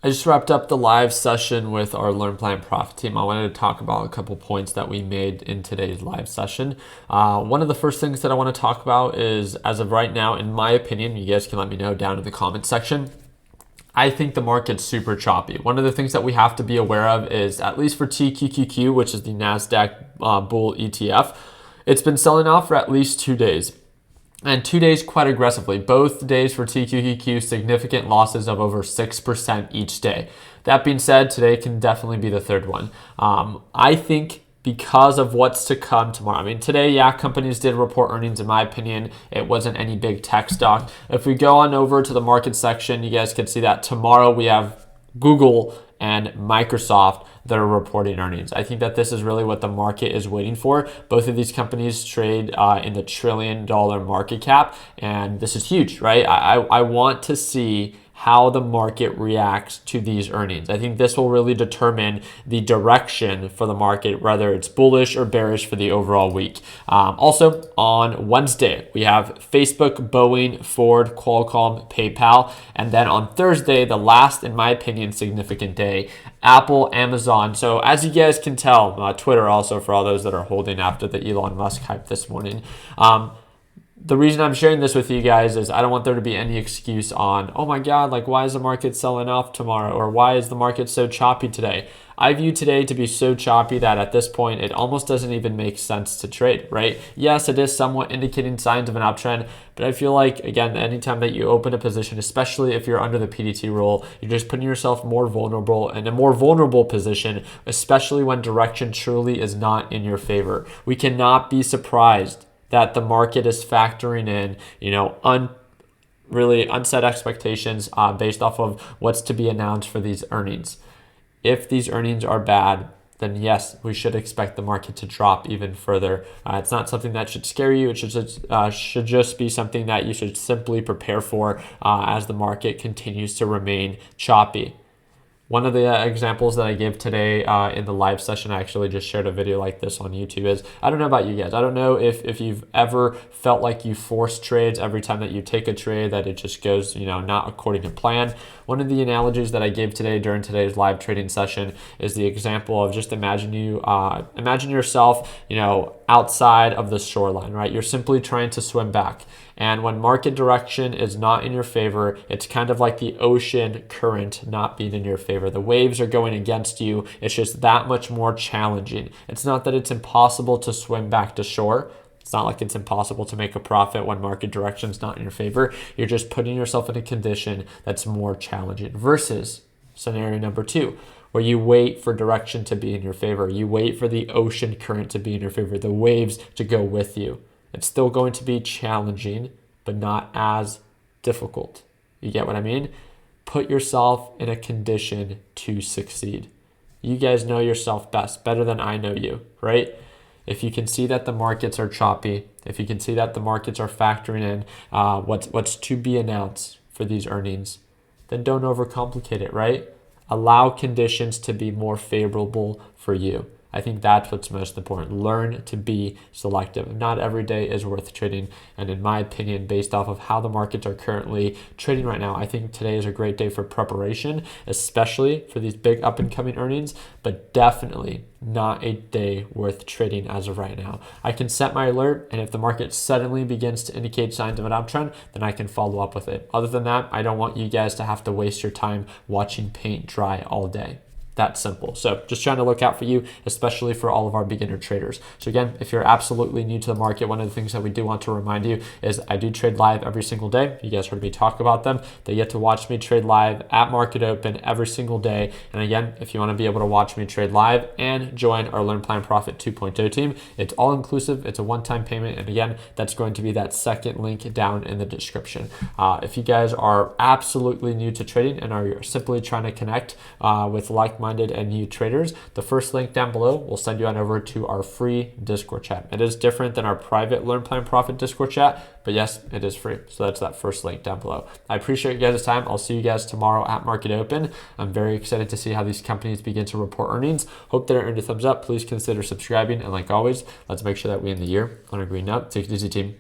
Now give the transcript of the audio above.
I just wrapped up the live session with our Learn Plan Profit team. I wanted to talk about a couple points that we made in today's live session. One of the first things that I want to talk about is, as of right now, in my opinion, you guys can let me know down in the comment section, I think the market's super choppy. One of the things that we have to be aware of is, at least for TQQQ, which is the NASDAQ Bull ETF, it's been selling off for at least 2 days. And 2 days quite aggressively. Both days for TQQQ, significant losses of over 6% each day. That being said, today can definitely be the third one. I think because of what's to come tomorrow. I mean, today, yeah, companies did report earnings. In my opinion, it wasn't any big tech stock. If we go on over to the market section, you guys can see that tomorrow we have Google and Microsoft that are reporting earnings. I think that this is really what the market is waiting for. Both of these companies trade in the $1 trillion market cap, and this is huge, right? I want to see how the market reacts to these earnings. I think this will really determine the direction for the market, whether it's bullish or bearish for the overall week. Also, on Wednesday, we have Facebook, Boeing, Ford, Qualcomm, PayPal. And then on Thursday, the last, in my opinion, significant day, Apple, Amazon. So as you guys can tell, Twitter also, for all those that are holding after the Elon Musk hype this morning. The reason I'm sharing this with you guys is I don't want there to be any excuse on, oh my God, like why is the market selling off tomorrow? Or why is the market so choppy today? I view today to be so choppy that at this point, it almost doesn't even make sense to trade, right? Yes, it is somewhat indicating signs of an uptrend, but I feel like, again, anytime that you open a position, especially if you're under the PDT rule, you're just putting yourself more vulnerable in a more vulnerable position, especially when direction truly is not in your favor. We cannot be surprised that the market is factoring in, really unset expectations based off of what's to be announced for these earnings. If these earnings are bad, then yes, we should expect the market to drop even further. It's not something that should scare you. It should just be something that you should simply prepare for as the market continues to remain choppy. One of the examples that I gave today in the live session, I actually just shared a video like this on YouTube, is, I don't know about you guys. I don't know if you've ever felt like you force trades every time that you take a trade, that it just goes, not according to plan. One of the analogies that I gave today during today's live trading session is the example of just imagine yourself, outside of the shoreline, right? You're simply trying to swim back. And when market direction is not in your favor, it's kind of like the ocean current not being in your favor. The waves are going against you. It's just that much more challenging. It's not that it's impossible to swim back to shore. It's not like it's impossible to make a profit when market direction is not in your favor. You're just putting yourself in a condition that's more challenging versus scenario number 2, where you wait for direction to be in your favor. You wait for the ocean current to be in your favor, the waves to go with you. It's still going to be challenging, but not as difficult. You get what I mean? Put yourself in a condition to succeed. You guys know yourself best, better than I know you, right? If you can see that the markets are choppy, if you can see that the markets are factoring in what's to be announced for these earnings, then don't overcomplicate it, right? Allow conditions to be more favorable for you. I think that's what's most important. Learn to be selective. Not every day is worth trading. And in my opinion, based off of how the markets are currently trading right now, I think today is a great day for preparation, especially for these big up and coming earnings, but definitely not a day worth trading as of right now. I can set my alert, and if the market suddenly begins to indicate signs of an uptrend, then I can follow up with it. Other than that, I don't want you guys to have to waste your time watching paint dry all day. That simple. So just trying to look out for you, especially for all of our beginner traders. So again, if you're absolutely new to the market, one of the things that we do want to remind you is I do trade live every single day. You guys heard me talk about them. They get to watch me trade live at market open every single day. And again, if you want to be able to watch me trade live and join our Learn Plan Profit 2.0 team, it's all inclusive. It's a one-time payment. And again, that's going to be that second link down in the description. If you guys are absolutely new to trading and are simply trying to connect with like-minded and new traders, the first link down below will send you on over to our free Discord chat. It is different than our private Learn Plan Profit Discord chat, but yes, it is free. So that's that first link down below. I appreciate you guys' time. I'll see you guys tomorrow at market open. I'm very excited to see how these companies begin to report earnings. Hope that earned a thumbs up. Please consider subscribing. And like always, let's make sure that we end the year on a green note. Take it easy, team.